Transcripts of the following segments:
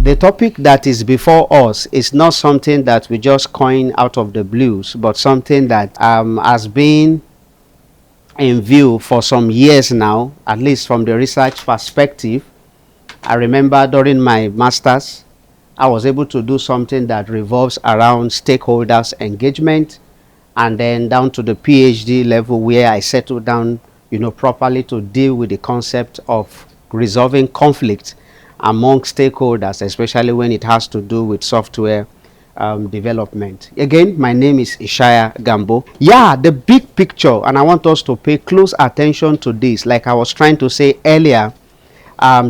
The topic that is before us is not something that we just coin out of the blues, but something that has been in view for some years now, at least from the research perspective. I remember during my master's, I was able to do something that revolves around stakeholders engagement, and then down to the PhD level where I settled down, properly to deal with the concept of resolving conflict among stakeholders, especially when it has to do with software development. Again, my name is Ishaya Gambo. Yeah, the big picture, and I want us to pay close attention to this. Like I was trying to say earlier,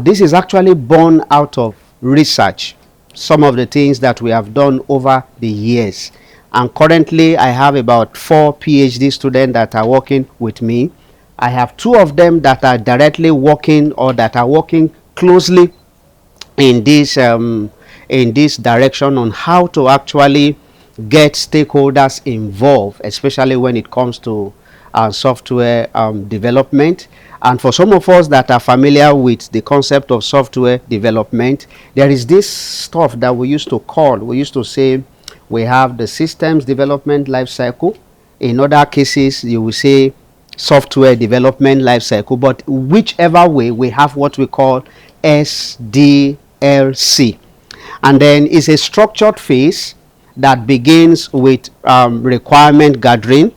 this is actually born out of research, some of the things that we have done over the years. And currently, I have about 4 PhD students that are working with me. I have 2 of them that are directly working or that are working closely in this direction on how to actually get stakeholders involved, especially when it comes to software development. And for some of us that are familiar with the concept of software development, there is this stuff that we used to say we have the systems development life cycle. In other cases, you will say software development life cycle, but whichever way, we have what we call SDLC. And then it's a structured phase that begins with requirement gathering.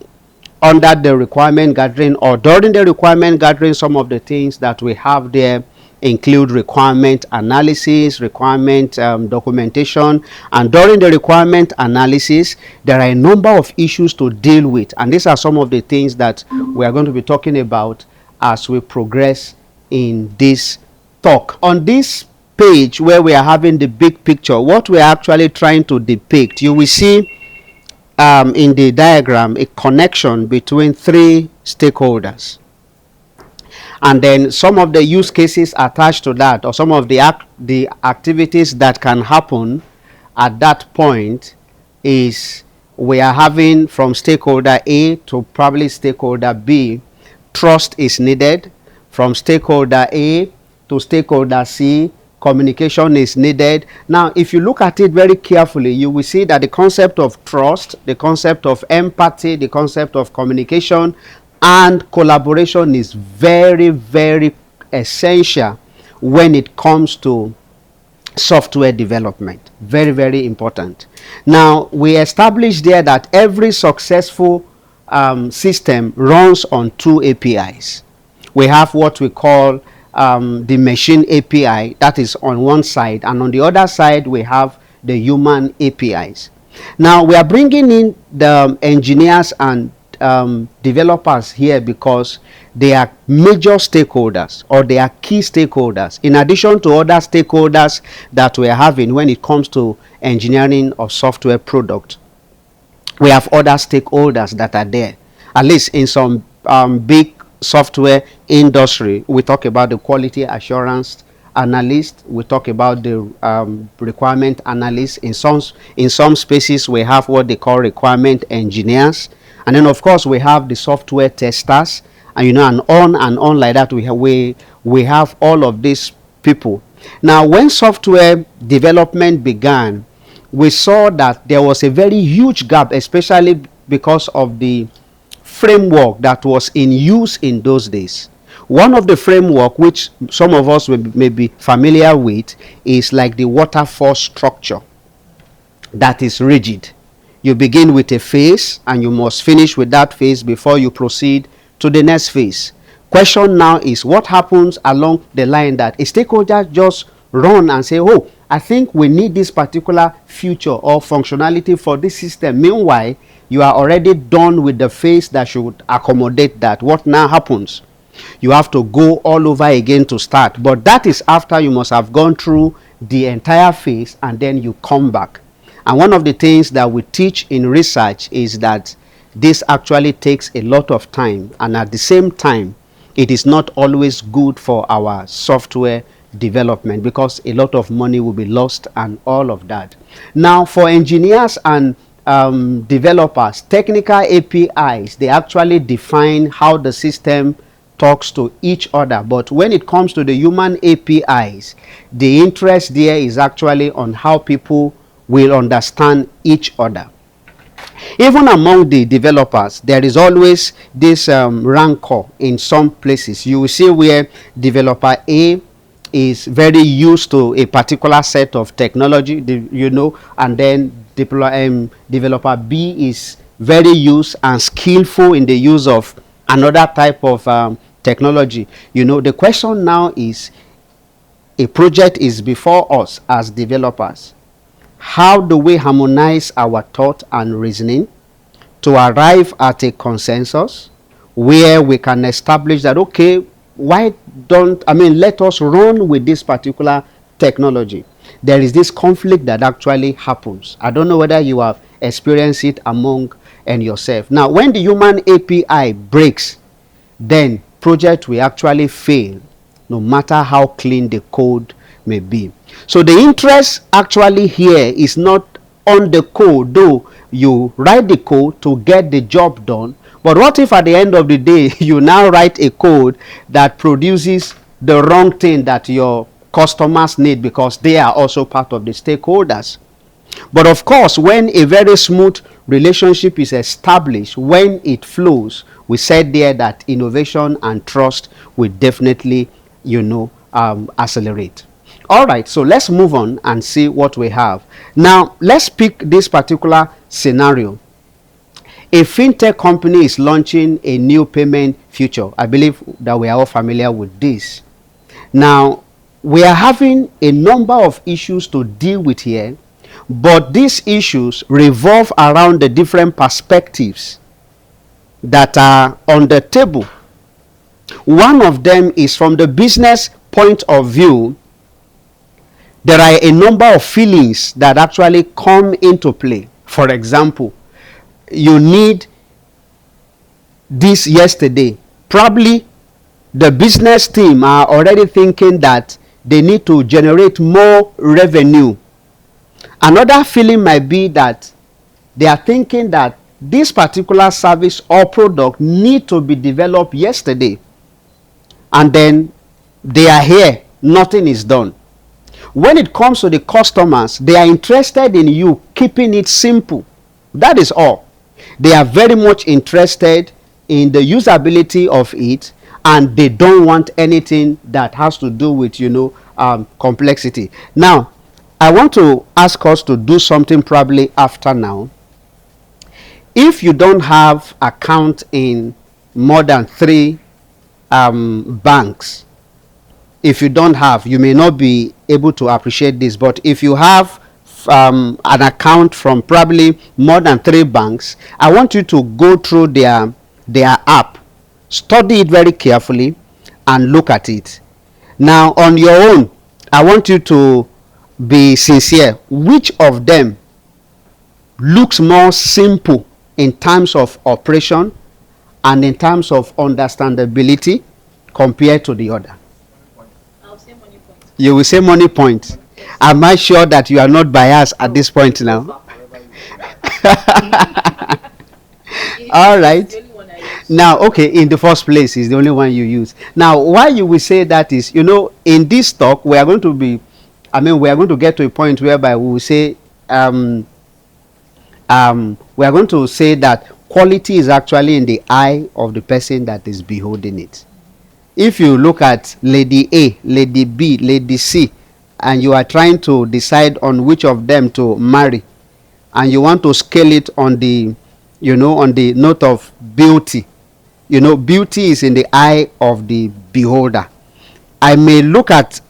Under the requirement gathering or during the requirement gathering, some of the things that we have there include requirement analysis, requirement documentation, and during the requirement analysis, there are a number of issues to deal with, and these are some of the things that we are going to be talking about as we progress in this talk. On this page where we are having the big picture, what we are actually trying to depict, you will see in the diagram a connection between 3 stakeholders, and then some of the use cases attached to that, or some of the activities that can happen at that point, is we are having from stakeholder A to probably stakeholder B. Trust is needed. From stakeholder A to stakeholder C, communication is needed. Now, if you look at it very carefully, you will see that the concept of trust, the concept of empathy, the concept of communication and collaboration is very, very essential when it comes to software development. Very, very important. Now, we established there that every successful system runs on 2 APIs. We have what we call the machine API, that is on one side, and on the other side we have the human APIs. Now we are bringing in the engineers and developers here because they are major stakeholders, or they are key stakeholders, in addition to other stakeholders that we are having when it comes to engineering of software product. We have other stakeholders that are there, at least in some big software industry. We talk about the quality assurance analyst, we talk about the requirement analyst. In some spaces we have what they call requirement engineers, and then of course we have the software testers, and and on like that. We have all of these people. Now, when software development began, we saw that there was a very huge gap, especially because of the framework that was in use in those days. One of the framework which some of us may be familiar with is like the waterfall structure that is rigid. You begin with a phase and you must finish with that phase before you proceed to the next phase. Question now is, what happens along the line that a stakeholder just run and say, oh, I think we need this particular feature or functionality for this system. Meanwhile, you are already done with the phase that should accommodate that. What now happens? You have to go all over again to start. But that is after you must have gone through the entire phase and then you come back. And one of the things that we teach in research is that this actually takes a lot of time, and at the same time it is not always good for our software development because a lot of money will be lost and all of that. Now, for engineers and developers, technical APIs, they actually define how the system talks to each other. But when it comes to the human APIs, the interest there is actually on how people will understand each other. Even among the developers, there is always this rancor in some places. You will see where developer A is very used to a particular set of technology, and then developer B is very used and skillful in the use of another type of technology. The question now is, a project is before us as developers. How do we harmonize our thought and reasoning to arrive at a consensus where we can establish that, okay, let us run with this particular technology? There is this conflict that actually happens. I don't know whether you have experienced it among and yourself. Now, when the human API breaks, then project will actually fail, no matter how clean the code may be. So the interest actually here is not on the code, though you write the code to get the job done. But what if at the end of the day you now write a code that produces the wrong thing that your customers need, because they are also part of the stakeholders? But of course, when a very smooth relationship is established, when it flows, we said there that innovation and trust will definitely accelerate. All right, so let's move on and see what we have. Now, let's pick this particular scenario. A fintech company is launching a new payment feature. I believe that we are all familiar with this. Now, we are having a number of issues to deal with here, but these issues revolve around the different perspectives that are on the table. One of them is from the business point of view. There are a number of feelings that actually come into play. For example, you need this yesterday. Probably the business team are already thinking that they need to generate more revenue. Another feeling might be that they are thinking that this particular service or product need to be developed yesterday. And then they are here, nothing is done. When it comes to the customers, they are interested in you keeping it simple. That is all. They are very much interested in the usability of it, and they don't want anything that has to do with complexity. Now, I want to ask us to do something probably after now. If you don't have account in more than 3 banks, if you don't have, you may not be able to appreciate this, but if you have an account from probably more than 3 banks, I want you to go through their app, study it very carefully, and look at it. Now, on your own, I want you to be sincere. Which of them looks more simple in terms of operation and in terms of understandability compared to the other? I'll say Moniepoint. You will say Moniepoint. Am I sure that you are not biased at this point now? All right. Now, okay, in the first place, is the only one you use. Now, why you will say that is, in this talk, we are going to get to a point whereby we will say, we are going to say that quality is actually in the eye of the person that is beholding it. If you look at Lady A, Lady B, Lady C, and you are trying to decide on which of them to marry, and you want to scale it on the, on the note of beauty, beauty is in the eye of the beholder. I may look at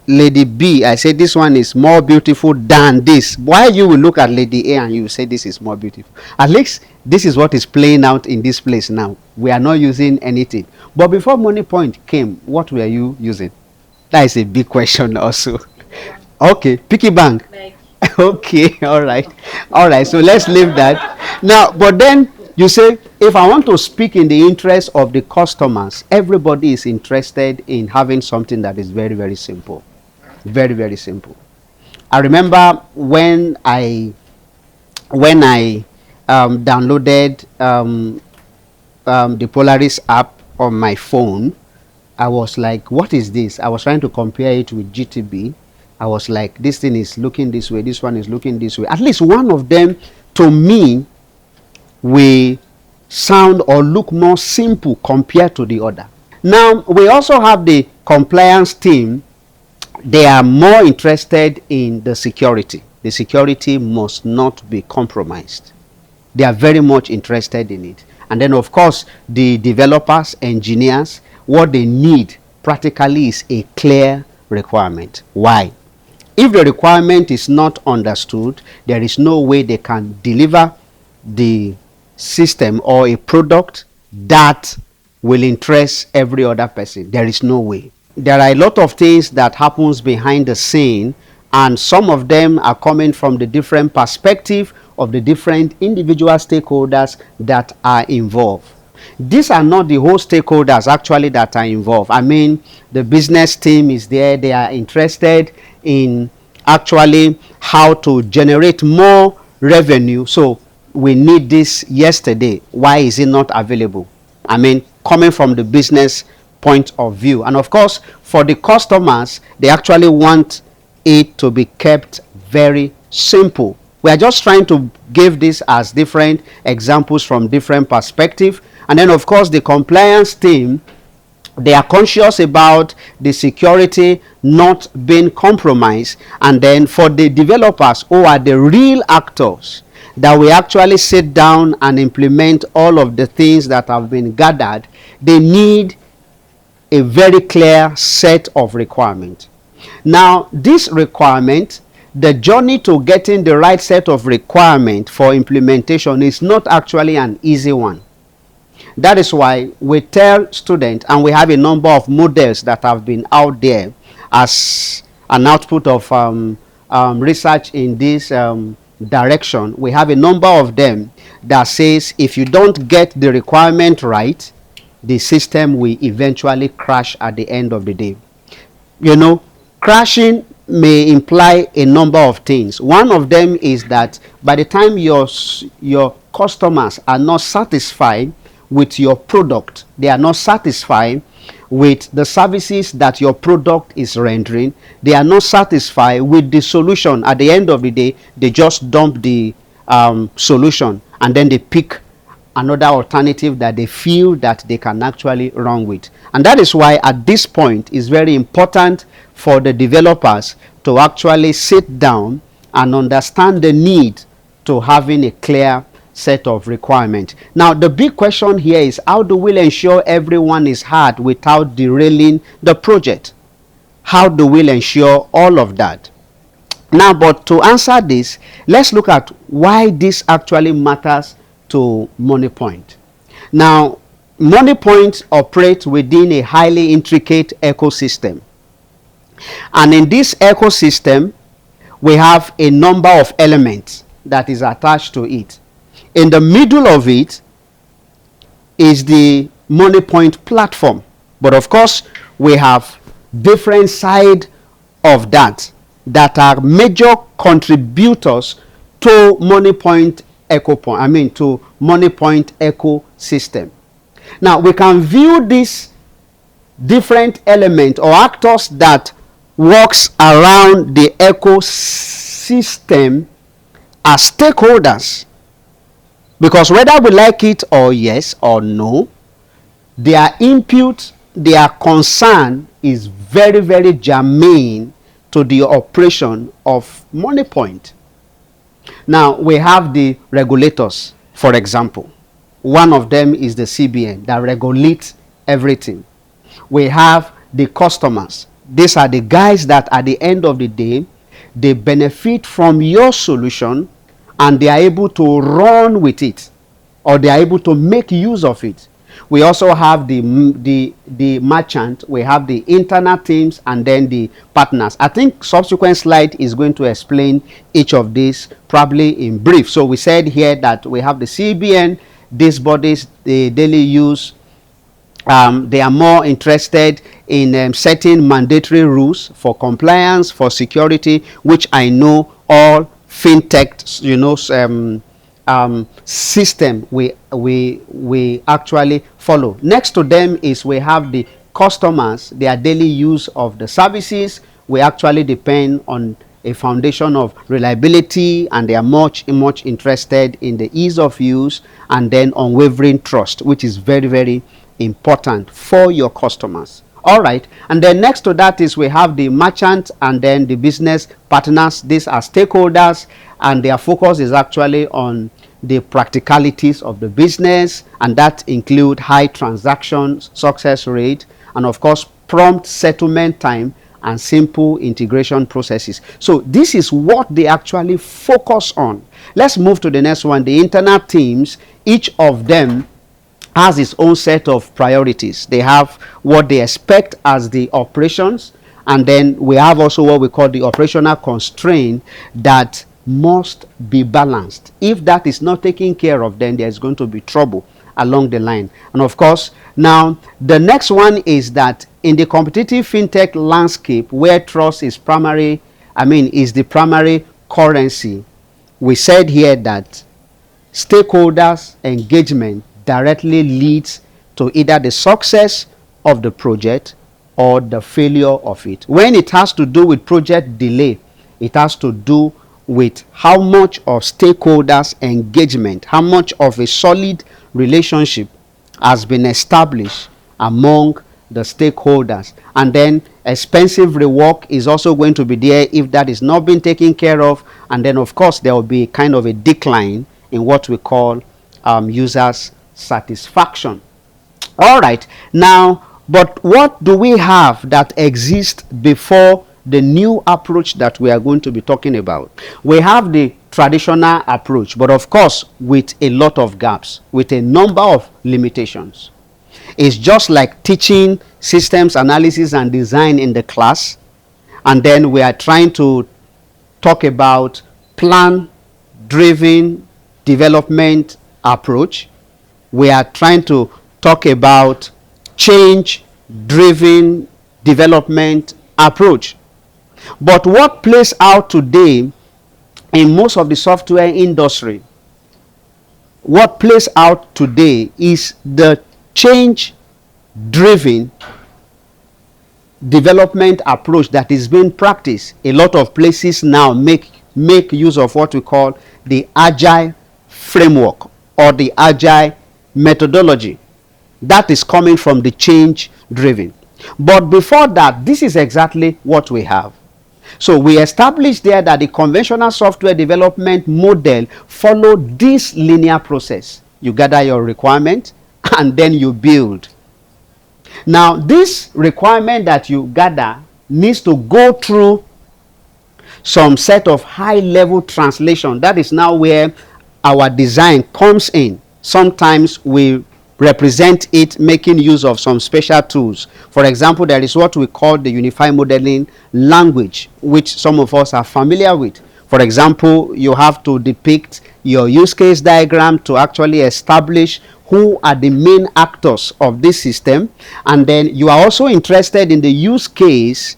Lady B, I say this one is more beautiful than this. Why you will look at Lady A and you say this is more beautiful? At least this is what is playing out in this place now. We are not using anything. But before Moniepoint came, what were you using? That is a big question also. Okay, piggy bank. Okay, all right. So let's leave that. Now, but then you say, if I want to speak in the interest of the customers, everybody is interested in having something that is very, very simple. Very, very simple. I remember when I downloaded the Polaris app on my phone, I was like, what is this? I was trying to compare it with GTB. I was like, this thing is looking this way, this one is looking this way. At least one of them, to me, will sound or look more simple compared to the other. Now, we also have the compliance team. They are more interested in the security. The security must not be compromised. They are very much interested in it. And then, of course, the developers, engineers, what they need practically is a clear requirement. Why? If the requirement is not understood, there is no way they can deliver the system or a product that will interest every other person. There is no way. There are a lot of things that happens behind the scene, and some of them are coming from the different perspective of the different individual stakeholders that are involved. These are not the whole stakeholders actually that are involved. I mean, the business team is there. They are interested in actually how to generate more revenue. So we need this yesterday. Why is it not available? I mean, coming from the business point of view. And of course, for the customers, they actually want it to be kept very simple. We are just trying to give this as different examples from different perspectives. And then, of course, the compliance team, they are conscious about the security not being compromised. And then for the developers, who are the real actors, that we actually sit down and implement all of the things that have been gathered, they need a very clear set of requirements. Now, this requirement, the journey to getting the right set of requirement for implementation is not actually an easy one. That is why we tell students, and we have a number of models that have been out there as an output of research in this direction. We have a number of them that says if you don't get the requirement right, the system will eventually crash at the end of the day. You know, crashing may imply a number of things. One of them is that by the time your customers are not satisfied with your product, they are not satisfied with the services that your product is rendering, they are not satisfied with the solution, at the end of the day, they just dump the solution, and then they pick another alternative that they feel that they can actually run with. And that is why at this point it's very important for the developers to actually sit down and understand the need to having a clear set of requirements. Now, the big question here is, how do we ensure everyone is heard without derailing the project? How do we ensure all of that? Now, but to answer this, let's look at why this actually matters to Moniepoint. Now, Moniepoint operates within a highly intricate ecosystem. And in this ecosystem, we have a number of elements that is attached to it. In the middle of it is the Moniepoint platform. But of course, we have different sides of that are major contributors to Moniepoint to Moniepoint ecosystem. Now, we can view these different elements or actors that works around the ecosystem as stakeholders, because whether we like it or yes or no, their input, their concern is very, very germane to the operation of Moniepoint. Now, we have the regulators, for example. One of them is the CBN that regulates everything. We have the customers. These are the guys that at the end of the day, they benefit from your solution and they are able to run with it, or they are able to make use of it. We also have the merchant, we have the internal teams, and then the partners. I think subsequent slide is going to explain each of these probably in brief. So we said here that we have the CBN. These bodies, they daily use, they are more interested in setting mandatory rules for compliance, for security, which I know all fintech, system we actually follow. Next to them is we have the customers, their daily use of the services, we actually depend on a foundation of reliability, and they are much interested in the ease of use and then unwavering trust, which is very, very important for your customers. All right, and then next to that is we have the merchant and then the business partners. These are stakeholders, and their focus is actually on the practicalities of the business, and that include high transaction success rate, and of course prompt settlement time and simple integration processes. So this is what they actually focus on. Let's move to the next one, the internal teams. Each of them has its own set of priorities. They have what they expect as the operations, and then we have also what we call the operational constraint that must be balanced. If that is not taken care of, then there's going to be trouble along the line. And of course, now the next one is that in the competitive fintech landscape where trust is is the primary currency, we said here that stakeholders engagement directly leads to either the success of the project or the failure of it. When it has to do with project delay, it has to do with how much of stakeholders engagement, how much of a solid relationship has been established among the stakeholders. And then expensive rework is also going to be there if that is not being taken care of. And then of course there will be kind of a decline in what we call users satisfaction. All right, now, but what do we have that exists before the new approach that we are going to be talking about? We have the traditional approach, but of course with a lot of gaps, with a number of limitations. It's just like teaching systems analysis and design in the class, and then we are trying to talk about plan driven development approach. We are trying to talk about change driven development approach. But what plays out today in most of the software industry, what plays out today is the change driven development approach that is being practiced. A lot of places now make use of what we call the agile framework or the agile methodology. That is coming from the change driven. But before that, this is exactly what we have. So we established there that the conventional software development model followed this linear process. You gather your requirement and then you build. Now this requirement that you gather needs to go through some set of high level translation. That is now where our design comes in. Sometimes we represent it making use of some special tools. For example, there is what we call the unified modeling language, which some of us are familiar with. For example, you have to depict your use case diagram to actually establish who are the main actors of this system, and then you are also interested in the use case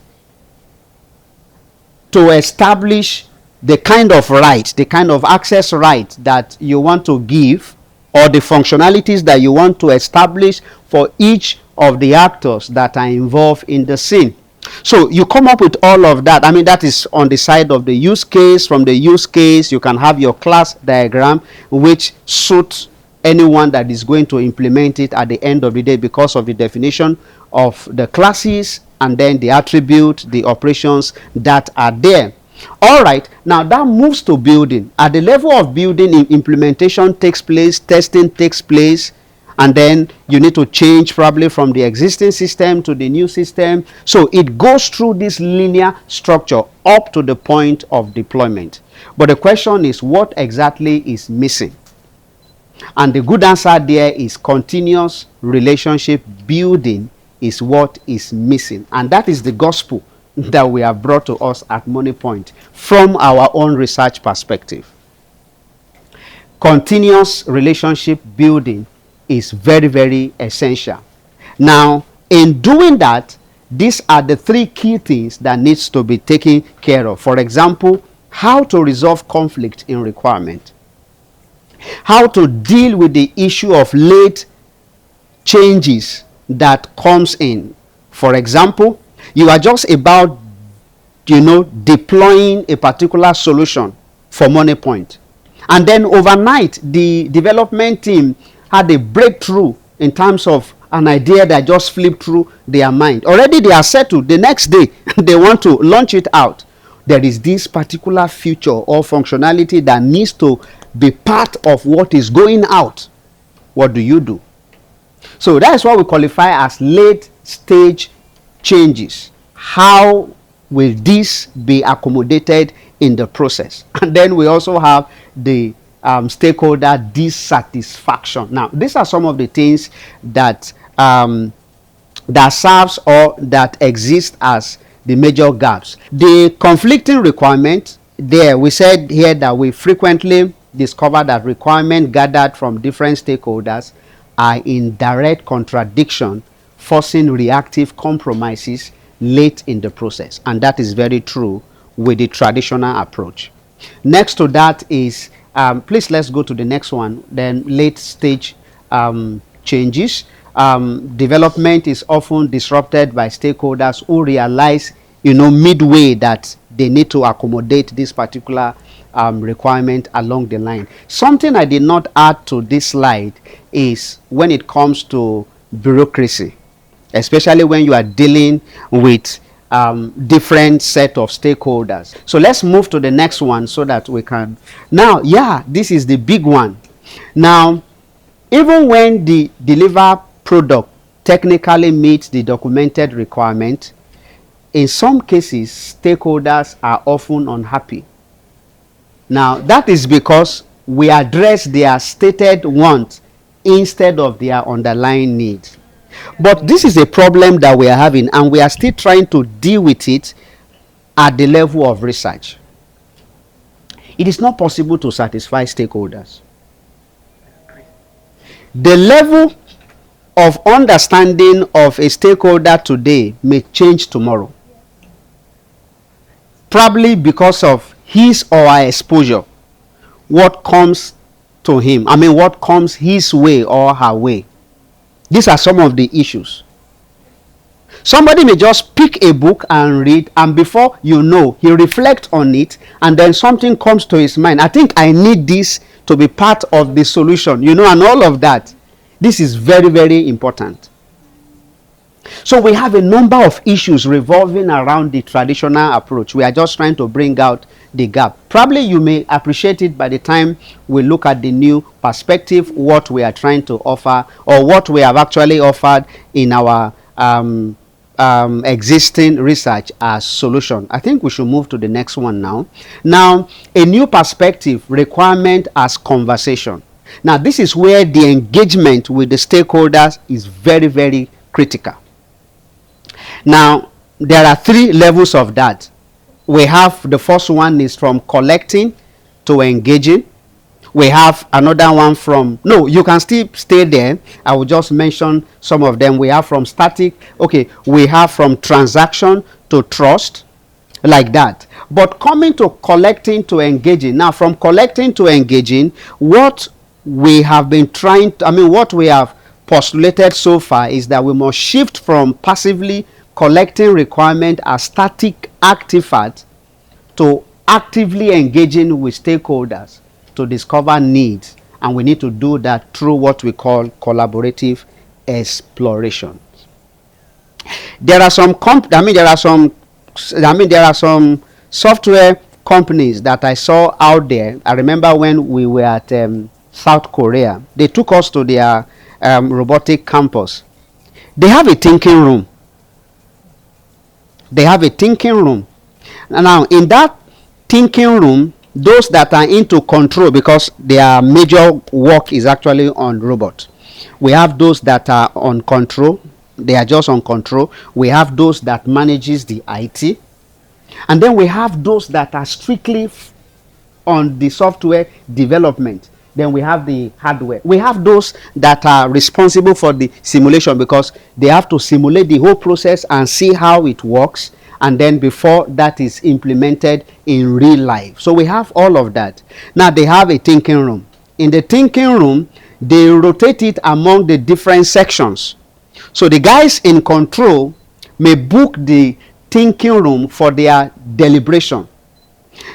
to establish the kind of right, the kind of access right that you want to give, or the functionalities that you want to establish for each of the actors that are involved in the scene. So you come up with all of that. I mean, that is on the side of the use case. From the use case, you can have your class diagram, which suits anyone that is going to implement it at the end of the day because of the definition of the classes and then the attribute, the operations that are there. All right, now that moves to building. At the level of building, implementation takes place, testing takes place, and then you need to change probably from the existing system to the new system. So it goes through this linear structure up to the point of deployment. But the question is, what exactly is missing? And the good answer there is continuous relationship building is what is missing. And that is the gospel that we have brought to us at Moniepoint from our own research perspective. Continuous relationship building is very, very essential. Now, in doing that, these are the three key things that needs to be taken care of. For example, how to resolve conflict in requirement, how to deal with the issue of late changes that comes in, For example, you are just about, deploying a particular solution for Moniepoint. And then overnight, the development team had a breakthrough in terms of an idea that just flipped through their mind. Already they are settled. The next day, they want to launch it out. There is this particular feature or functionality that needs to be part of what is going out. What do you do? So that's what we qualify as late stage changes. How will this be accommodated in the process? And then we also have the stakeholder dissatisfaction. Now, these are some of the things that that serves or that exist as the major gaps. The conflicting requirement, there we said here that we frequently discover that requirements gathered from different stakeholders are in direct contradiction, forcing reactive compromises late in the process. And that is very true with the traditional approach. Next to that is, please let's go to the next one, then late stage changes. Development is often disrupted by stakeholders who realize, midway that they need to accommodate this particular requirement along the line. Something I did not add to this slide is when it comes to bureaucracy, especially when you are dealing with different set of stakeholders. So let's move to the next one so that we can. Now, this is the big one. Now, even when the delivered product technically meets the documented requirement, in some cases, stakeholders are often unhappy. Now, that is because we address their stated wants instead of their underlying needs. But this is a problem that we are having, and we are still trying to deal with it at the level of research. It is not possible to satisfy stakeholders. The level of understanding of a stakeholder today may change tomorrow, probably because of his or her exposure, what comes to him, what comes his way or her way. These are some of the issues. Somebody may just pick a book and read, and before you know, he reflects on it, and then something comes to his mind. I think I need this to be part of the solution, and all of that. This is very, very important. So we have a number of issues revolving around the traditional approach. We are just trying to bring out the gap. Probably you may appreciate it by the time we look at the new perspective, what we are trying to offer, or what we have actually offered in our existing research as solution. I think we should move to the next one now. Now, a new perspective, requirement as conversation. Now, this is where the engagement with the stakeholders is very, very critical. Now, there are 3 levels of that. We have the first one is from collecting to engaging. We have another one from, no, you can still stay there. I will just mention some of them. We have from static, we have from transaction to trust, like that. But coming to collecting to engaging. Now, from collecting to engaging, what we have been trying to, what we have postulated so far is that we must shift from passively collecting requirement as static artifact to actively engaging with stakeholders to discover needs, and we need to do that through what we call collaborative exploration. There are some there are some software companies that I saw out there. I remember when we were at South Korea, they took us to their robotic campus. They have a thinking room. Now, in that thinking room, those that are into control, because their major work is actually on robots. We have those that are on control. They are just on control. We have those that manages the IT. And then we have those that are strictly on the software development. Then we have the hardware. We have those that are responsible for the simulation, because they have to simulate the whole process and see how it works, and then before that is implemented in real life. So we have all of that. Now they have a thinking room. In the thinking room, they rotate it among the different sections. So the guys in control may book the thinking room for their deliberation.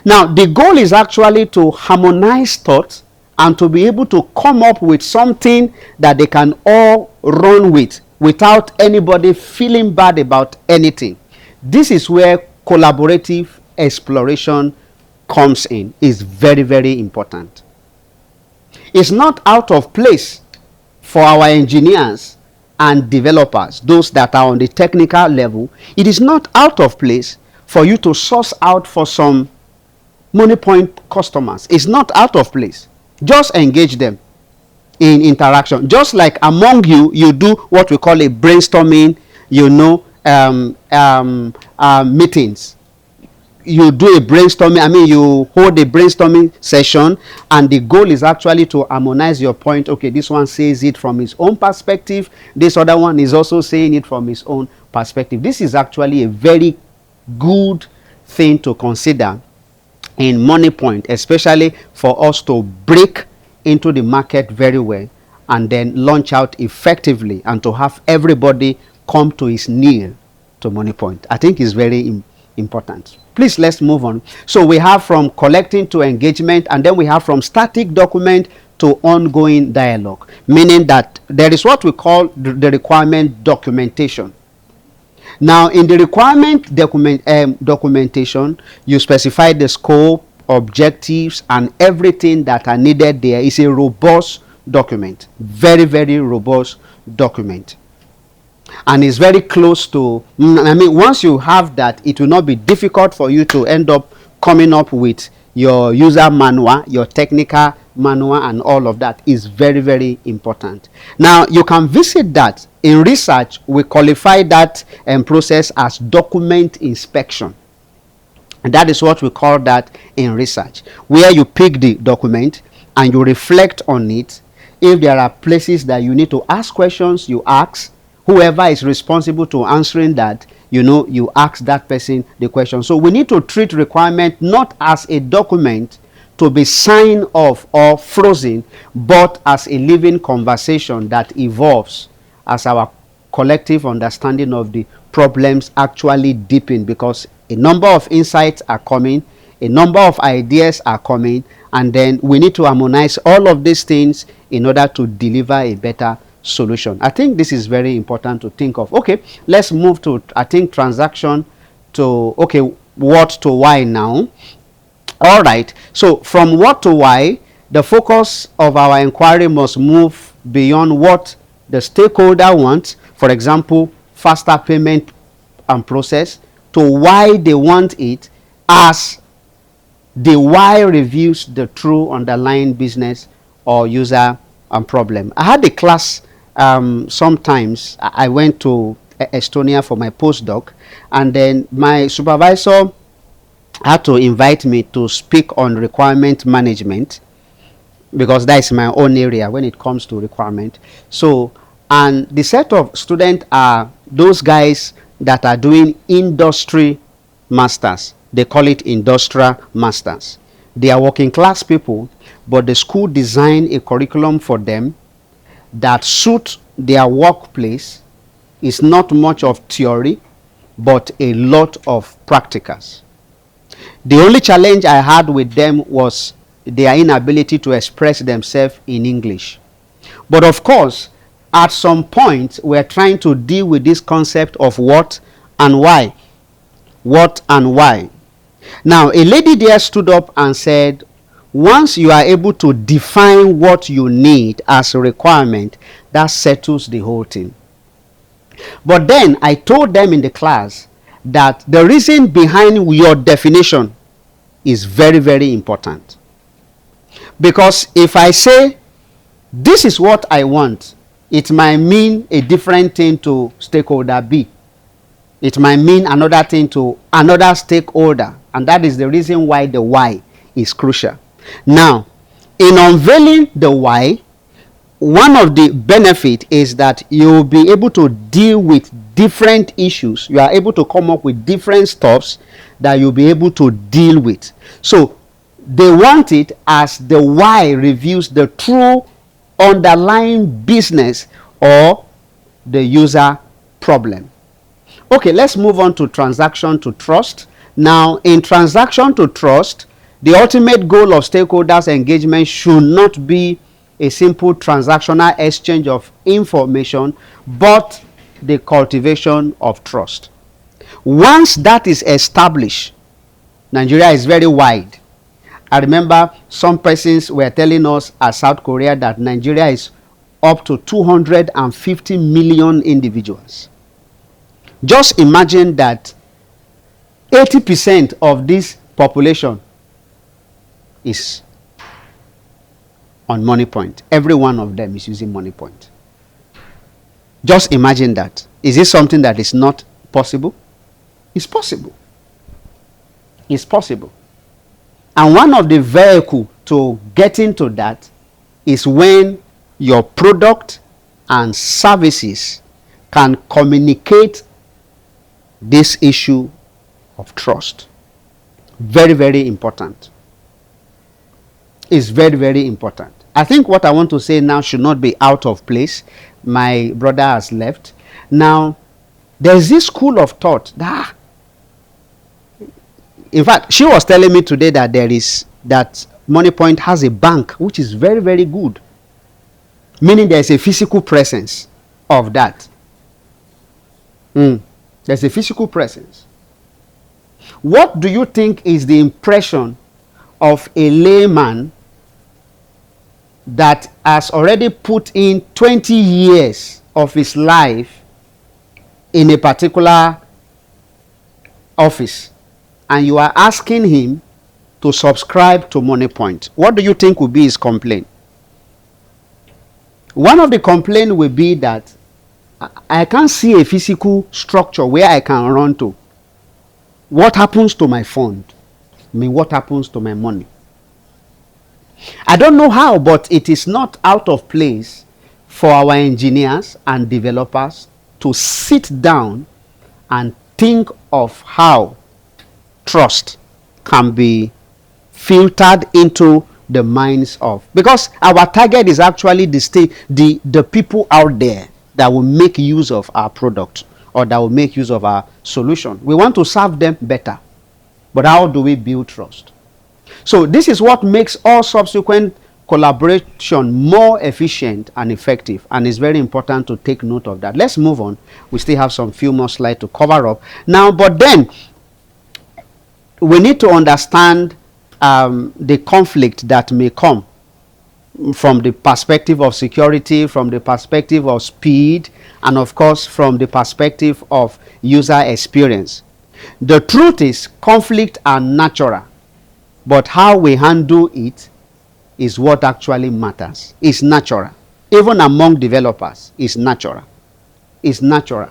Now, the goal is actually to harmonize thoughts and to be able to come up with something that they can all run with without anybody feeling bad about anything. This is where collaborative exploration comes in. It's very, very important. It's not out of place for our engineers and developers, those that are on the technical level. It is not out of place for you to source out for some Moniepoint customers. It's not out of place. Just engage them in interaction. Just like among you, you do what we call a brainstorming, meetings. You do a brainstorming, you hold a brainstorming session, and the goal is actually to harmonize your point. Okay, this one says it from his own perspective, this other one is also saying it from his own perspective. This is actually a very good thing to consider in Moniepoint, especially for us to break into the market very well and then launch out effectively and to have everybody come to his knee to Moniepoint. I think it's very important. Please, let's move on. So we have from collecting to engagement, and then we have from static document to ongoing dialogue, meaning that there is what we call the requirement documentation. Now, in the requirement documentation, you specify the scope, objectives, and everything that are needed there. It's a robust document, very, very robust document. And it's very close to, once you have that, it will not be difficult for you to end up coming up with your user manual, your technical manual, and all of that is very, very important. Now, you can visit that. In research, we qualify that process as document inspection. And that is what we call that in research, where you pick the document and you reflect on it. If there are places that you need to ask questions, you ask. Whoever is responsible to answering that, you ask that person the question. So we need to treat requirement not as a document to be signed off or frozen, but as a living conversation that evolves as our collective understanding of the problems actually deepen, because a number of insights are coming, a number of ideas are coming, and then we need to harmonize all of these things in order to deliver a better solution. I think this is very important to think of. Okay, let's move to, I think, transaction to, okay, what to why now. All right, so from what to why, the focus of our inquiry must move beyond what the stakeholder wants, for example, faster payment and process, to why they want it, as the why reveals the true underlying business or user problem. I had a class sometimes. I went to Estonia for my postdoc, and then my supervisor had to invite me to speak on requirement management, because that is my own area when it comes to requirement. So, and the set of students are those guys that are doing industry masters. They call it industrial masters. They are working class people, but the school designed a curriculum for them that suit their workplace. Is not much of theory, but a lot of practicals. The only challenge I had with them was their inability to express themselves in English. But of course, at some point, we're trying to deal with this concept of what and why. What and why. Now, a lady there stood up and said, once you are able to define what you need as a requirement, that settles the whole thing. But then I told them in the class that the reason behind your definition is very, very important. Because if I say, this is what I want, it might mean a different thing to stakeholder B. It might mean another thing to another stakeholder. And that is the reason why the why is crucial. Now, in unveiling the why, one of the benefits is that you will be able to deal with different issues. You are able to come up with different stuffs that you'll be able to deal with. So they want it as the why reveals the true underlying business or the user problem. Okay, let's move on to transaction to trust. Now, in transaction to trust, the ultimate goal of stakeholders engagement should not be a simple transactional exchange of information, but the cultivation of trust. Once that is established, Nigeria is very wide. I remember some persons were telling us at South Korea that Nigeria is up to 250 million individuals. Just imagine that 80% of this population is on Moniepoint. Every one of them is using Moniepoint. Just imagine that. Is it something that is not possible? It's possible. It's possible. And one of the vehicles to get into that is when your product and services can communicate this issue of trust. Very, very important. It's very, very important. I think what I want to say now should not be out of place. My brother has left. Now, there's this school of thought that, in fact, she was telling me today that that Moniepoint has a bank which is very, very good. Meaning there's a physical presence of that. There's a physical presence. What do you think is the impression of a layman that has already put in 20 years of his life in a particular office, and you are asking him to subscribe to Moniepoint? What do you think will be his complaint? One of the complaints will be that I can't see a physical structure where I can run to. What happens to my fund? I mean, what happens to my money? I don't know how, but it is not out of place for our engineers and developers to sit down and think of how trust can be filtered into the minds of, because our target is actually the people out there that will make use of our product or that will make use of our solution. We want to serve them better, but how do we build trust? So this is what makes all subsequent collaboration more efficient and effective, and it's very important to take note of that. Let's move on. We still have some few more slides to cover up now, but then we need to understand the conflict that may come from the perspective of security, from the perspective of speed, and of course from the perspective of user experience. The truth is, conflict are natural, but how we handle it is what actually matters. It's natural. Even among developers, it's natural. It's natural.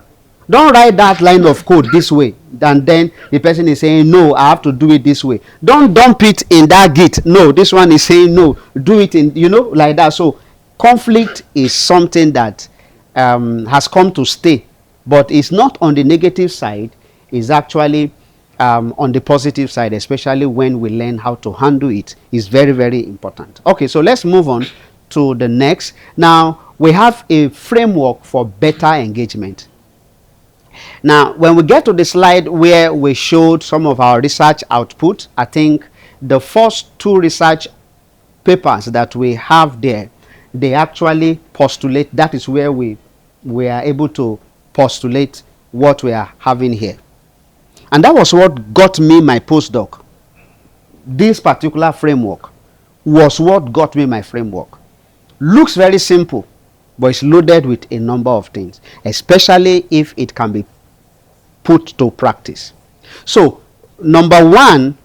Don't write that line of code this way, and then the person is saying, no, I have to do it this way. Don't dump it in that Git. No, this one is saying, no, do it in, like that. So conflict is something that has come to stay, but it's not on the negative side. It's actually on the positive side, especially when we learn how to handle it. It's very, very important. Okay, so let's move on to the next. Now, we have a framework for better engagement. Now, when we get to the slide where we showed some of our research output, I think the first two research papers that we have there, they actually postulate, that is where we are able to postulate what we are having here. And that was what got me my postdoc. This particular framework was what got me my framework. Looks very simple, but it's loaded with a number of things, especially if it can be put to practice. So, number one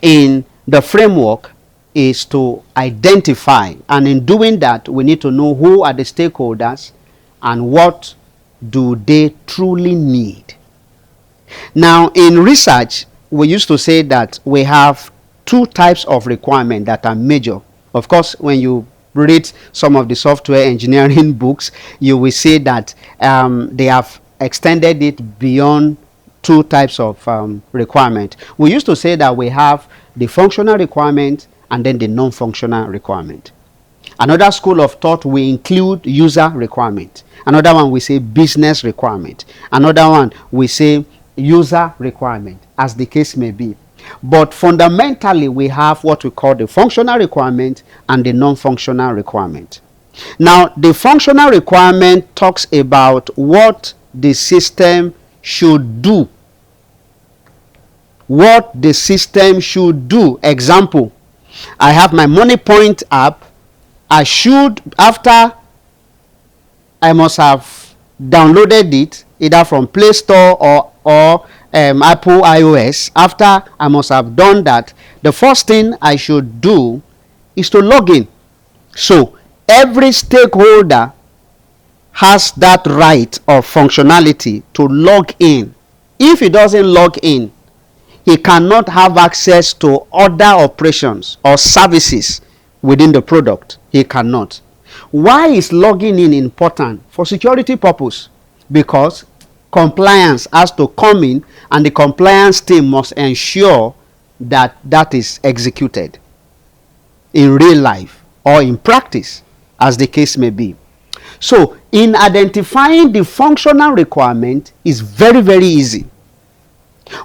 in the framework is to identify, and in doing that, we need to know who are the stakeholders and what do they truly need. Now, in research, we used to say that we have two types of requirements that are major. Of course, when you read some of the software engineering books, you will see that they have extended it beyond two types of requirement. We used to say that we have the functional requirement and then the non-functional requirement. Another school of thought will include user requirement. Another one we say business requirement. Another one we say user requirement, as the case may be. But fundamentally, we have what we call the functional requirement and the non-functional requirement. Now, the functional requirement talks about what the system should do. What the system should do. Example, I have my Moniepoint app. I should, after I must have downloaded it either from Play Store or Apple iOS. After I must have done that, the first thing I should do is to log in. So every stakeholder has that right of functionality to log in. If he doesn't log in, he cannot have access to other operations or services within the product. He cannot. Why is logging in important? For security purpose. Because compliance has to come in, and the compliance team must ensure that that is executed in real life or in practice, as the case may be. So in identifying the functional requirement is very, very easy.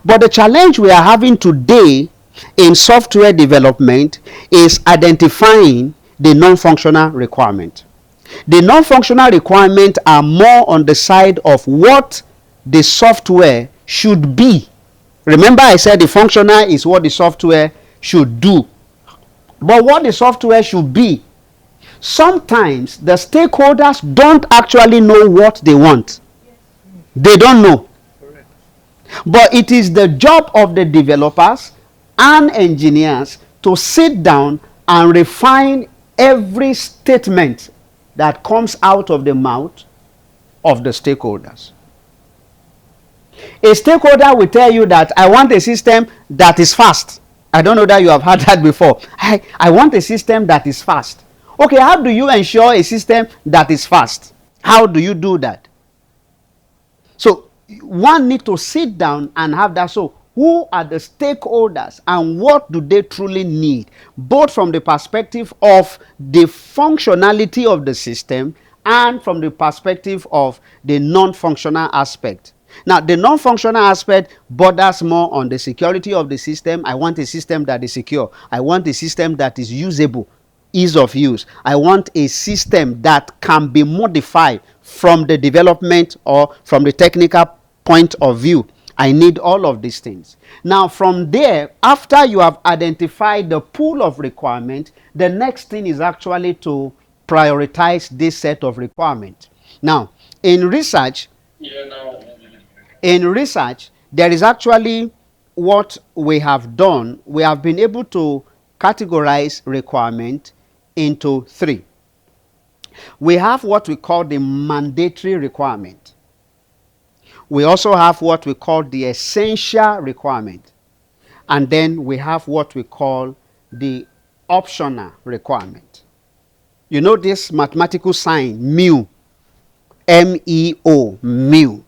But the challenge we are having today in software development is identifying the non-functional requirement. The non-functional requirements are more on the side of what the software should be. Remember, I said the functional is what the software should do. But what the software should be, sometimes the stakeholders don't actually know what they want. They don't know. But it is the job of the developers and engineers to sit down and refine every statement that comes out of the mouth of the stakeholders. A stakeholder will tell you that I want a system that is fast. I don't know that you have heard that before. I want a system that is fast. Okay, how do you ensure a system that is fast? How do you do that? So one need to sit down and have that. So who are the stakeholders and what do they truly need, both from the perspective of the functionality of the system and from the perspective of the non-functional aspect. Now, the non-functional aspect borders more on the security of the system. I want a system that is secure. I want a system that is usable, ease of use. I want a system that can be modified from the development or from the technical point of view. I need all of these things. Now, from there, after you have identified the pool of requirements, the next thing is actually to prioritize this set of requirements. Now, in research, there is actually what we have done. We have been able to categorize requirement into three. We have what we call the mandatory requirement. We also have what we call the essential requirement. And then we have what we call the optional requirement. You know this mathematical sign, mu, M-E-O, mu.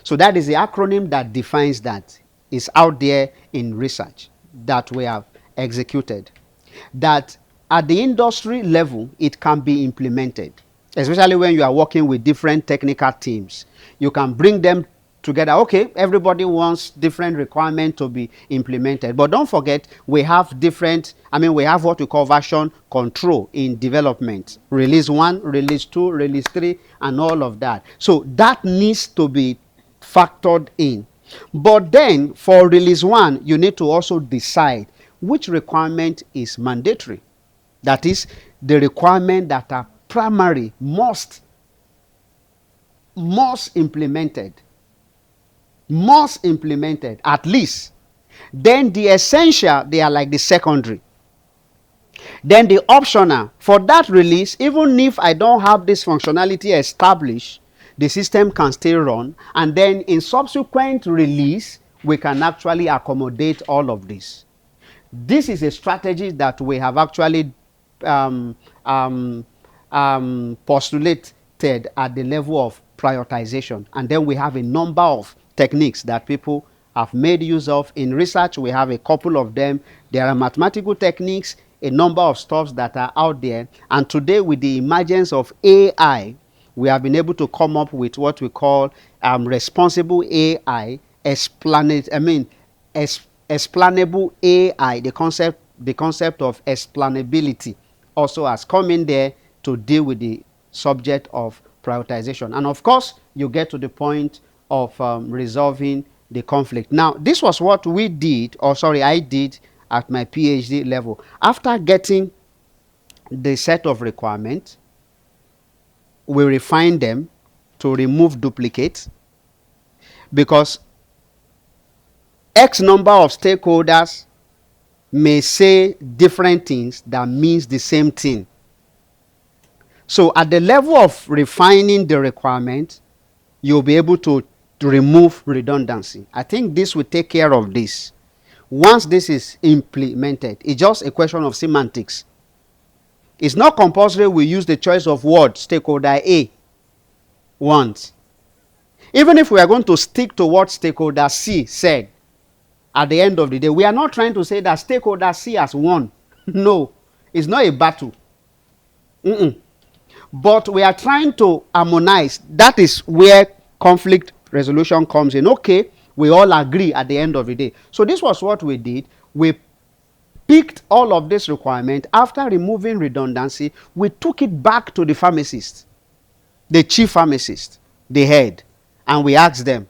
So that is the acronym that defines that. It's out there in research that we have executed. That at the industry level, it can be implemented. Especially when you are working with different technical teams. You can bring them together. Okay, everybody wants different requirements to be implemented. But don't forget, we have we have what we call version control in development. Release 1, release 2, release 3, and all of that. So that needs to be factored in. But then for release 1, you need to also decide which requirement is mandatory. That is the requirement that are primary, must implemented at least. Then the essential, they are like the secondary. Then the optional, for that release, even if I don't have this functionality established, the system can still run, and then in subsequent release we can actually accommodate all of this. This is a strategy that we have actually postulated at the level of prioritization, and then we have a number of techniques that people have made use of in research. We have a couple of them. There are mathematical techniques a number of stuffs that are out there. And today, with the emergence of AI, we have been able to come up with what we call responsible AI, explainable AI. The concept of explainability also has come in there to deal with the subject of prioritization. And of course, you get to the point of resolving the conflict. Now, this was what we did, or sorry, I did at my PhD level. After getting the set of requirements, we refine them to remove duplicates, because X number of stakeholders may say different things that means the same thing. So at the level of refining the requirement, you'll be able to remove redundancy. I think this will take care of this. Once this is implemented, it's just a question of semantics. It's not compulsory we use the choice of word stakeholder A wants. Even if we are going to stick to what stakeholder C said, at the end of the day, we are not trying to say that stakeholder C has won. No, it's not a battle. But we are trying to harmonize. That is where conflict resolution comes in. Okay, we all agree at the end of the day. So this was what we did. We picked all of this requirement. After removing redundancy, we took it back to the pharmacist, the chief pharmacist, the head, and we asked them,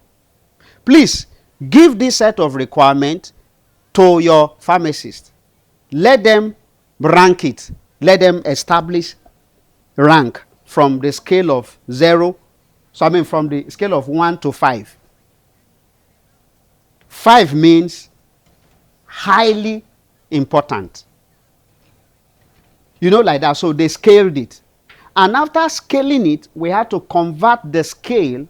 please give this set of requirements to your pharmacist. Let them rank it. Let them establish rank from the scale of 0. So I mean from the scale of 1 to 5. 5 means highly important. You know, like that. So they scaled it. And after scaling it, we had to convert the scale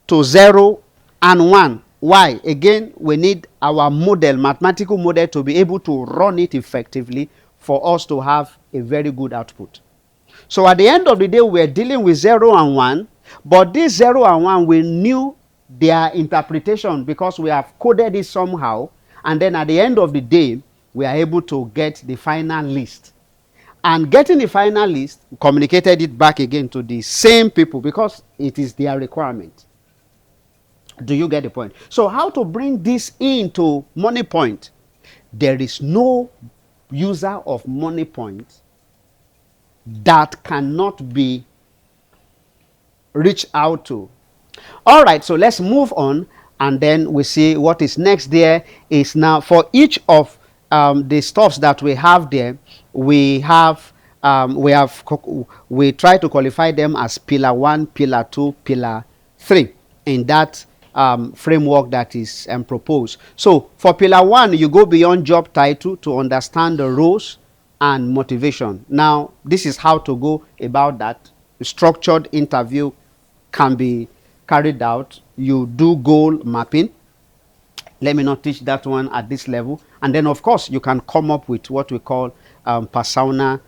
to 0 and 1. Why? Again, we need our model, mathematical model, to be able to run it effectively for us to have a very good output. So at the end of the day, we're dealing with 0 and 1, but this 0 and 1, we knew their interpretation because we have coded it somehow, and then at the end of the day, we are able to get the final list. And getting the final list, communicated it back again to the same people because it is their requirement. Do you get the point? So how to bring this into Moniepoint? There is no user of Moniepoint that cannot be reached out to. All right, so let's move on, and then we see what is next. There is now for each of the stuffs that we have there, we try to qualify them as pillar 1, pillar 2, pillar 3 in that framework that is proposed. So for pillar 1, you go beyond job title to understand the roles and motivation. Now, this is how to go about that. Structured interview can be carried out. You do goal mapping. Let me not teach that one at this level. And then, of course, you can come up with what we call persona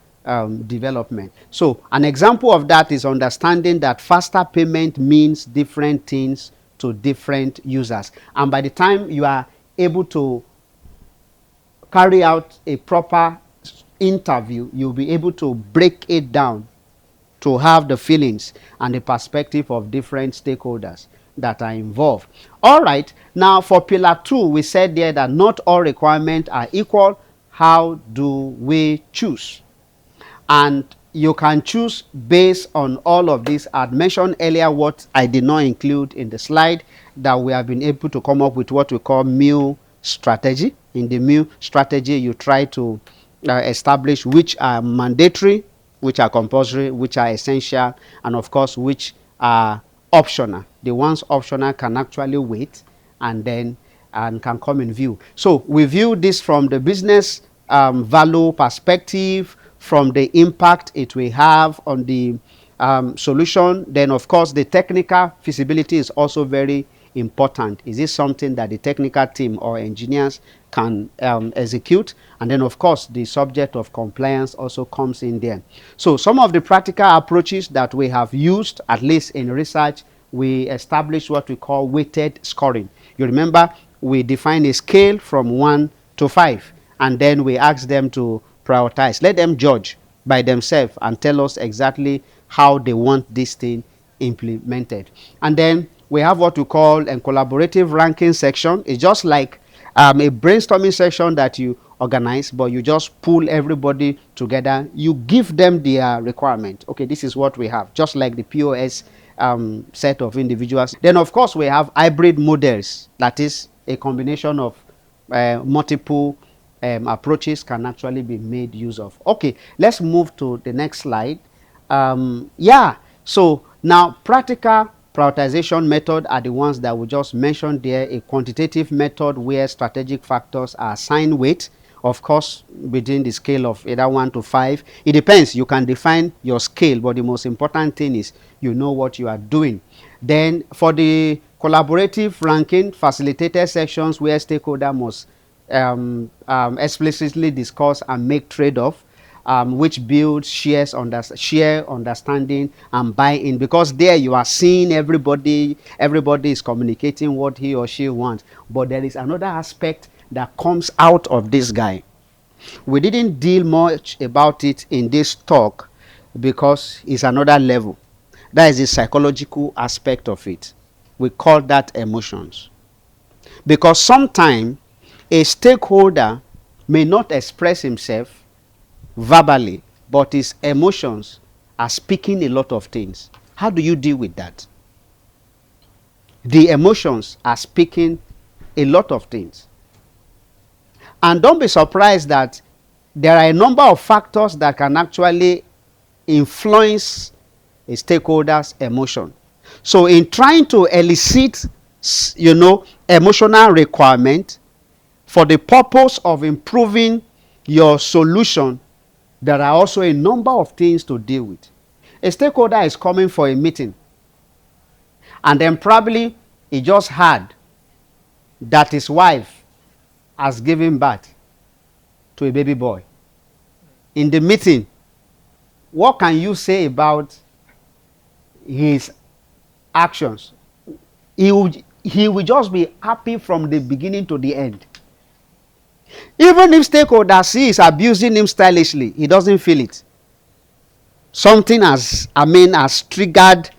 development. So an example of that is understanding that faster payment means different things to different users. And by the time you are able to carry out a proper interview, you'll be able to break it down to have the feelings and the perspective of different stakeholders that are involved. All right, now for pillar 2, we said there that not all requirements are equal. How do we choose? And you can choose based on all of this. I had mentioned earlier what I did not include in the slide, that we have been able to come up with what we call MU strategy. In the MU strategy, you try to establish which are mandatory, which are compulsory, which are essential, and of course which are optional. The ones optional can actually wait and then can come in view. So we view this from the business value perspective, from the impact it will have on the solution. Then of course the technical feasibility is also very important. Is this something that the technical team or engineers can execute? And then of course the subject of compliance also comes in there. So some of the practical approaches that we have used, at least in research, we established what we call weighted scoring. You remember we define a scale from 1 to 5, and then we ask them to prioritize. Let them judge by themselves and tell us exactly how they want this thing implemented. And then we have what we call a collaborative ranking section. It's just like a brainstorming session that you organize, but you just pull everybody together. You give them their requirement. Okay, this is what we have, just like the POS set of individuals. Then, of course, we have hybrid models. That is a combination of multiple approaches can actually be made use of. Okay, let's move to the next slide. Yeah, so now practical prioritization method are the ones that we just mentioned there. A quantitative method where strategic factors are assigned weight, of course, within the scale of either 1 to 5. It depends. You can define your scale, but the most important thing is you know what you are doing. Then for the collaborative ranking, facilitated sections where stakeholder must explicitly discuss and make trade-off, which builds share understanding and buy-in, because there you are seeing everybody is communicating what he or she wants. But there is another aspect that comes out of this guy. We didn't deal much about it in this talk because it's another level. That is the psychological aspect of it. We call that emotions. Because sometimes a stakeholder may not express himself verbally, but his emotions are speaking a lot of things. How do you deal with that? The emotions are speaking a lot of things. And don't be surprised that there are a number of factors that can actually influence a stakeholder's emotion. So in trying to elicit, emotional requirement for the purpose of improving your solution, there are also a number of things to deal with. A stakeholder is coming for a meeting, and then probably he just heard that his wife has given birth to a baby boy. In the meeting, what can you say about his actions? He will just be happy from the beginning to the end. Even if stakeholder is abusing him stylishly, he doesn't feel it. Something has triggered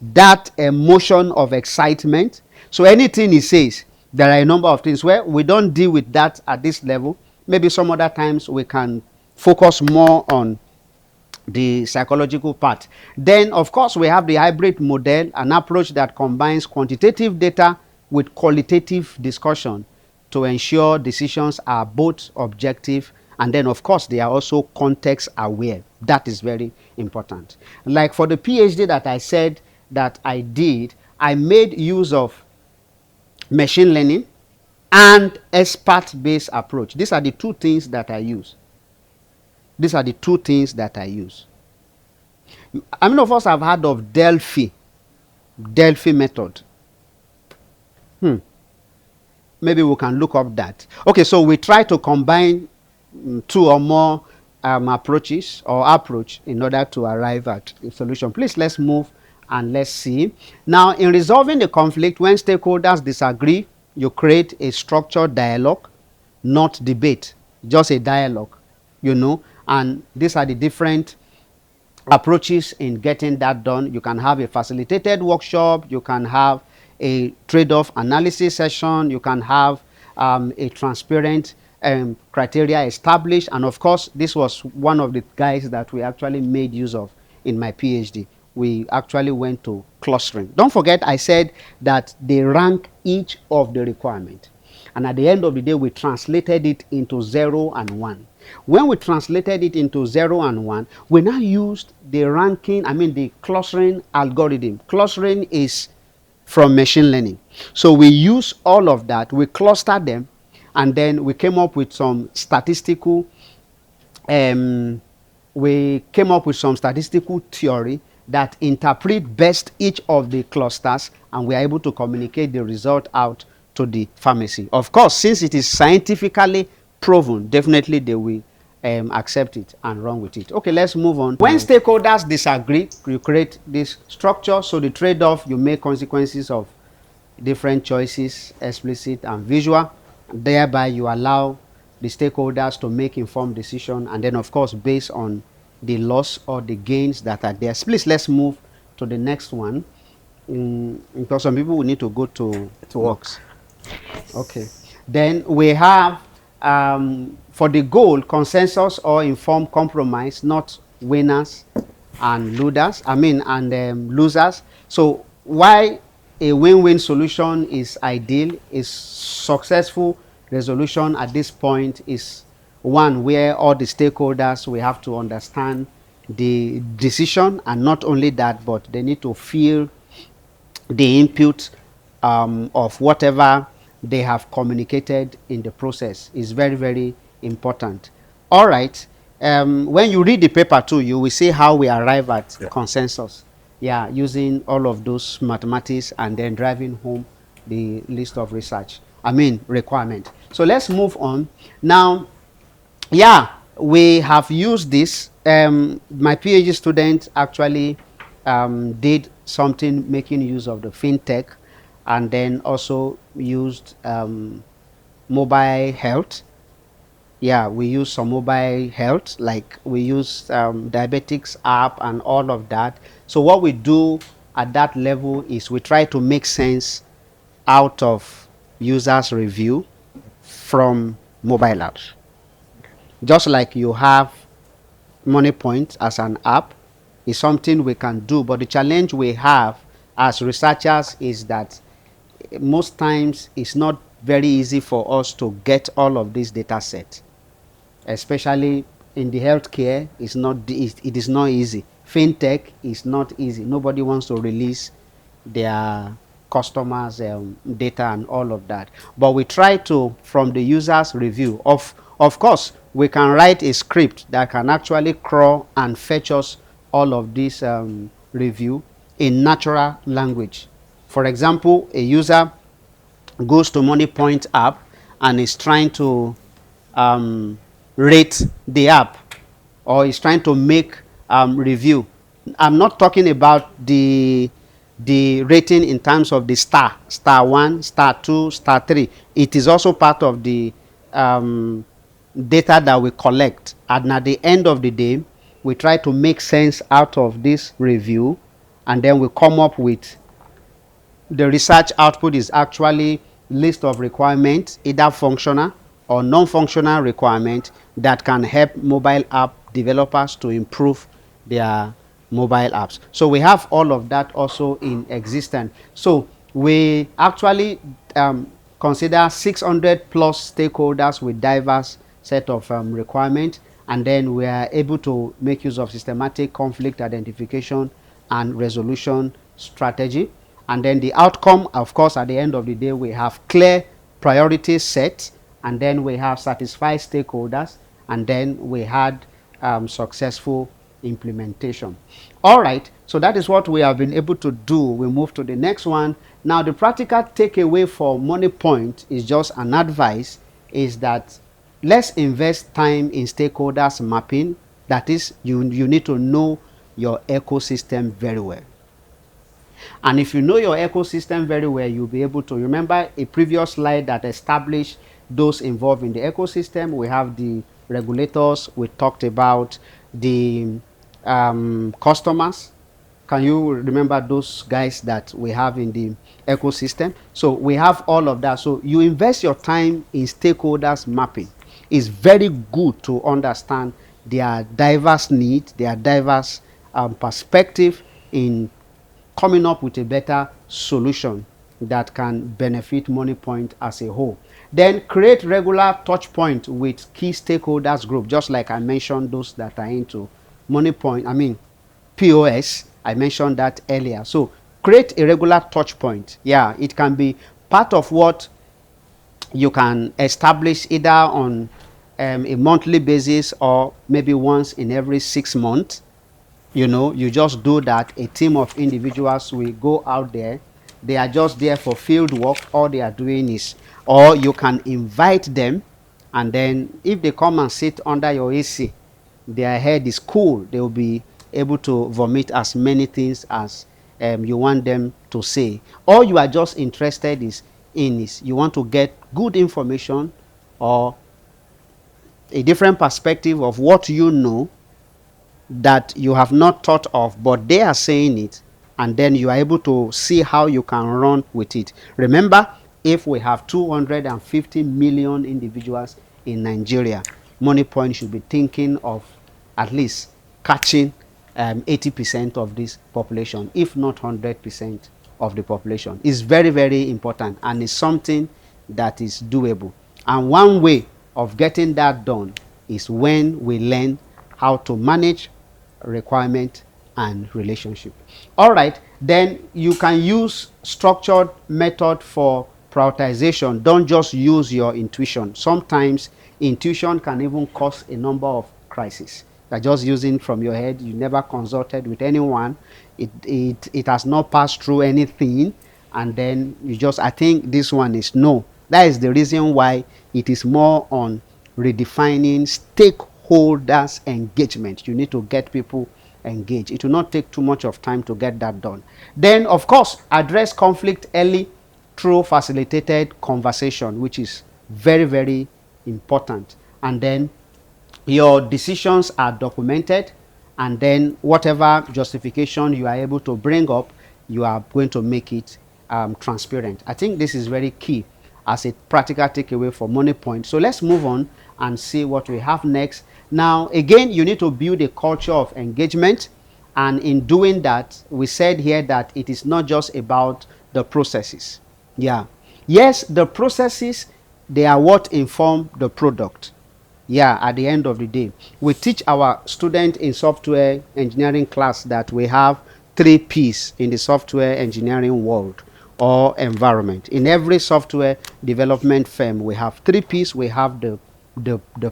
that emotion of excitement. So anything he says, there are a number of things where we don't deal with that at this level. Maybe some other times we can focus more on the psychological part. Then, of course, we have the hybrid model, an approach that combines quantitative data with qualitative discussion to ensure decisions are both objective, and then, of course, they are also context aware. That is very important. Like for the PhD that I said that I did, I made use of machine learning and expert-based approach. These are the two things that I use. These are the two things that I use. How many of us have heard of Delphi method? Maybe we can look up that. Okay, so we try to combine two or more approaches or approach in order to arrive at a solution. Please, let's move and let's see. Now, in resolving the conflict, when stakeholders disagree, you create a structured dialogue, not debate, just a dialogue, and these are the different approaches in getting that done. You can have a facilitated workshop, you can have a trade-off analysis session, you can have a transparent criteria established, and of course this was one of the guys that we actually made use of in my PhD. We actually went to clustering. Don't forget I said that they rank each of the requirement, and at the end of the day we translated it into 0 and 1. When we translated it into 0 and 1, we now used the ranking, the clustering algorithm. Clustering is from machine learning. So we use all of that, we clustered them, and then we came up with some statistical theory that interpret best each of the clusters, and we are able to communicate the result out to the pharmacy. Of course, since it is scientifically proven, definitely they will accept it and run with it. Okay, let's move on. When stakeholders disagree, you create this structure. So the trade-off, you make consequences of different choices, explicit and visual. Thereby you allow the stakeholders to make informed decision, and then of course based on the loss or the gains that are there. Please let's move to the next one, because some people will need to go to works. Okay. Yes. Then we have, for the goal, consensus or informed compromise, not winners and losers. Losers. So why a win-win solution is ideal is successful resolution at this point is one where all the stakeholders we have to understand the decision, and not only that, but they need to feel the input of whatever they have communicated in the process is very, very important. All right. When you read the paper too, you will see how we arrive at consensus. Yeah, using all of those mathematics and then driving home the list of requirement. So let's move on. Now, yeah, we have used this. My PhD student actually did something making use of the fintech, and then also used mobile health. Yeah, we use some mobile health, like we use diabetics app and all of that. So what we do at that level is we try to make sense out of users review from mobile apps. Just like you have Moniepoint as an app, is something we can do, but the challenge we have as researchers is that most times it's not very easy for us to get all of these data sets, especially in the healthcare. It is not easy. Fintech is not easy. Nobody wants to release their customers data and all of that, but we try to, from the users review, of course we can write a script that can actually crawl and fetch us all of this review in natural language. For example, a user goes to Moniepoint app and is trying to rate the app, or is trying to make review. I'm not talking about the rating in terms of the star 1, star 2, star 3. It is also part of the data that we collect, and at the end of the day we try to make sense out of this review, and then we come up with the research output is actually list of requirements, either functional or non-functional requirements that can help mobile app developers to improve their mobile apps. So we have all of that also in existence. So we actually consider 600 plus stakeholders with diverse set of requirements, and then we are able to make use of systematic conflict identification and resolution strategy. And then the outcome, of course, at the end of the day, we have clear priorities set, and then we have satisfied stakeholders, and then we had successful implementation. All right, so that is what we have been able to do. We move to the next one. Now, the practical takeaway for Moniepoint is just an advice, is that let's invest time in stakeholders mapping. That is, you need to know your ecosystem very well. And if you know your ecosystem very well, you'll be able to remember a previous slide that established those involved in the ecosystem. We have the regulators. We talked about the customers. Can you remember those guys that we have in the ecosystem? So we have all of that. So you invest your time in stakeholders mapping. It's very good to understand their diverse needs, their diverse perspective in coming up with a better solution that can benefit Moniepoint as a whole. Then create regular touch point with key stakeholders group, just like I mentioned those that are into Moniepoint, POS. I mentioned that earlier. So create a regular touch point. Yeah, it can be part of what you can establish either on a monthly basis or maybe once in every 6 months. You just do that. A team of individuals will go out there. They are just there for field work. All they are doing is, or you can invite them, and then if they come and sit under your AC, their head is cool. They will be able to vomit as many things as you want them to say. All you are just interested in is you want to get good information, or a different perspective of what you know that you have not thought of, but they are saying it, and then you are able to see how you can run with it. Remember, if we have 250 million individuals in Nigeria, Moniepoint should be thinking of at least catching 80% of this population, if not 100% of the population. It's very, very important, and it's something that is doable. And one way of getting that done is when we learn how to manage requirement and relationship. All right, then you can use structured method for prioritization. Don't just use your intuition. Sometimes intuition can even cause a number of crises. You're just using from your head. You never consulted with anyone. It has not passed through anything, and then you just, I think this one is no. That is the reason why it is more on redefining stakeholders engagement. You need to get people engaged. It will not take too much of time to get that done. Then, of course, address conflict early through facilitated conversation, which is very, very important. And then your decisions are documented, and then whatever justification you are able to bring up, you are going to make it transparent. I think this is very key as a practical takeaway for Moniepoint. So let's move on and see what we have next. Now, again, you need to build a culture of engagement, and in doing that, we said here that it is not just about the processes. Yeah. Yes, the processes, they are what inform the product. Yeah, at the end of the day, we teach our student in software engineering class that we have 3 P's in the software engineering world or environment. In every software development firm, we have 3 P's. We have the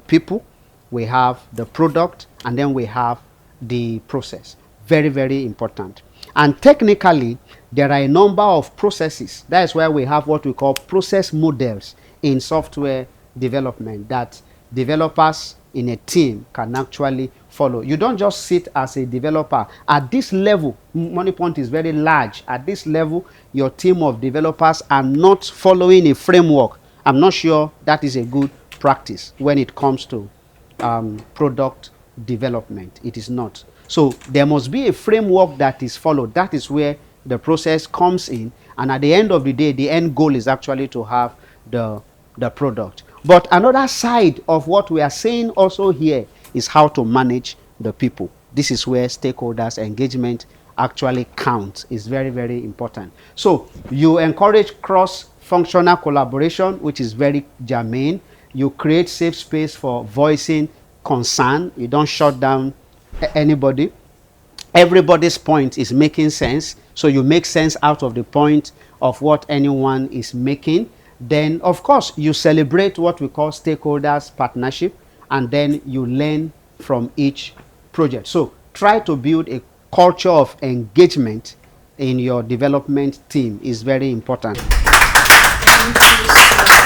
people, we have the product, and then we have the process. Very, very important. And technically, there are a number of processes. That is why we have what we call process models in software development that developers in a team can actually follow. You don't just sit as a developer. At this level, Moniepoint is very large. At this level, your team of developers are not following a framework. I'm not sure that is a good practice when it comes to product development. It is not. So there must be a framework that is followed. That is where the process comes in, and at the end of the day, the end goal is actually to have the product. But another side of what we are saying also here is how to manage the people. This is where stakeholders engagement actually counts. Is very, very important. So you encourage cross-functional collaboration, which is very germane. You create safe space for voicing concern. You don't shut down anybody. Everybody's point is making sense, so you make sense out of the point of what anyone is making. Then, of course, you celebrate what we call stakeholders partnership, and then you learn from each project. So try to build a culture of engagement in your development team. Is very important. Thank you so